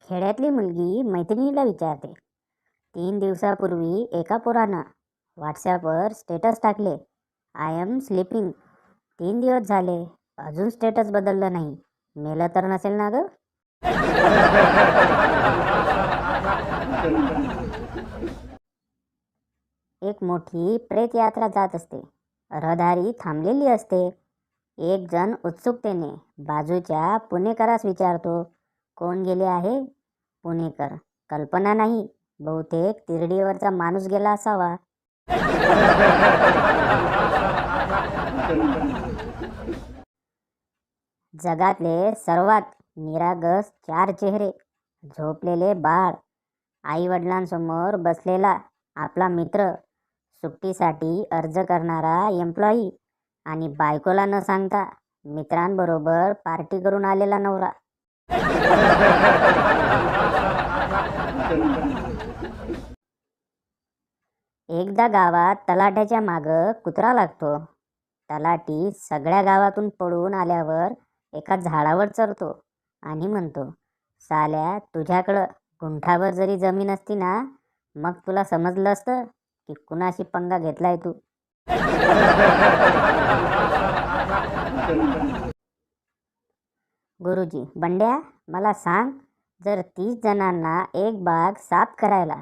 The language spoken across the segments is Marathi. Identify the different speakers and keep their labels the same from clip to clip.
Speaker 1: खेड्यातली मुलगी मैत्रिणीला विचारते, 3 दिवसापूर्वी एका पोरानं व्हॉट्सॲपवर स्टेटस टाकले, आय एम स्लीपिंग. 3 दिवस झाले, अजून स्टेटस बदललं नाही. मेलं तर नसेल ना ग? एक मोठी प्रेत यात्रा जात असते. रहदारी थांबलेली असते. एक जण उत्सुकतेने बाजूच्या पुणेकरास विचारतो, कोण गेले आहे? पुणेकर, कल्पना नाही, बहुतेक तिरडीवरचा माणूस गेला असावा. जगातले सर्वात निरागस 4 चेहरे. झोपलेले बाळ, आई वडिलांसमोर बसलेला आपला मित्र, सुट्टीसाठी अर्ज करणारा एम्प्लॉई आणि बायकोला न सांगता मित्रांबरोबर पार्टी करून आलेला नवरा. एकदा गावात तलाट्याच्या मागं कुत्रा लागतो. तलाठी सगळ्या गावातून पळून आल्यावर एका झाडावर चढतो आणि म्हणतो, साल्या, तुझ्याकडं गुंठावर जरी जमीन असती ना, मग तुला समजलं असतं की कुणाशी पंगा घेतलाय तू. गुरुजी, बंड्या, मला सांग, जर 30 जणांना एक बाग साफ करायला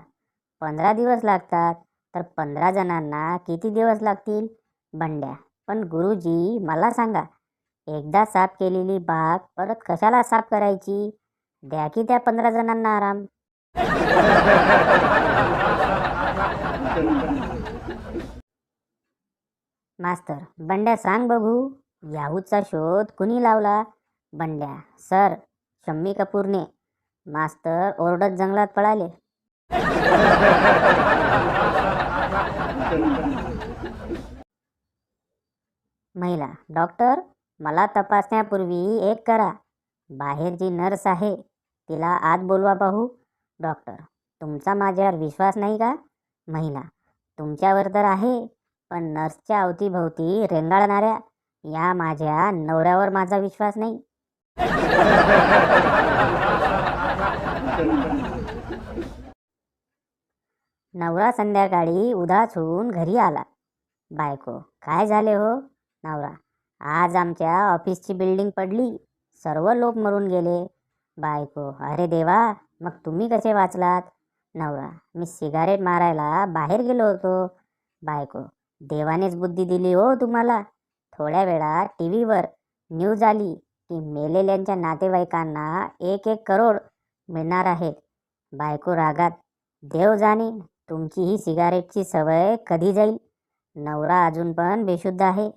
Speaker 1: 15 दिवस लागतात, तर 15 जणांना किती दिवस लागतील? बंड्या, पण गुरुजी, मला सांगा, एकदा साफ केलेली बाग परत कशाला साफ करायची? द्या की त्या 15 जणांना आराम. मास्तर, बंड्या सांग बघू, याहूचा शोध कुणी लावला? बंड्या, सर, शम्मी कपूरने. मास्तर ओरडत जंगलात पळाले. महिला, डॉक्टर, मला तपासण्यापूर्वी एक करा. बाहेर जी नर्स आहे तिला आत बोलवा पाहू. डॉक्टर, तुमचा माझ्यावर विश्वास नाही का? महिला, तुमच्यावर तर आहे, पण नर्सच्या अवतीभोवती रेंगाळणाऱ्या या माझ्या नवऱ्यावर माझा विश्वास नाही. नवरा संध्याकाळी उदास होऊन घरी आला. बायको, काय झाले हो? नवरा, आज आमच्या ऑफिसची बिल्डिंग पडली, सर्व लोक मरून गेले. बायको, अरे देवा, मग तुम्ही कसे वाचलात? नवरा, मी सिगारेट मारायला बाहेर गेलो होतो. बायको, देवानेच बुद्धी दिली हो तुम्हाला. थोड्या वेळात टी व्हीवर न्यूज आली की मेलेल्यांच्या नातेवाईकांना 1-1 करोड मिळणार आहेत. बायको रागात, देव जाणे तुमची ही सिगारेटची सवय कधी जाईल. नवरा अजून पण बेशुद्ध आहे.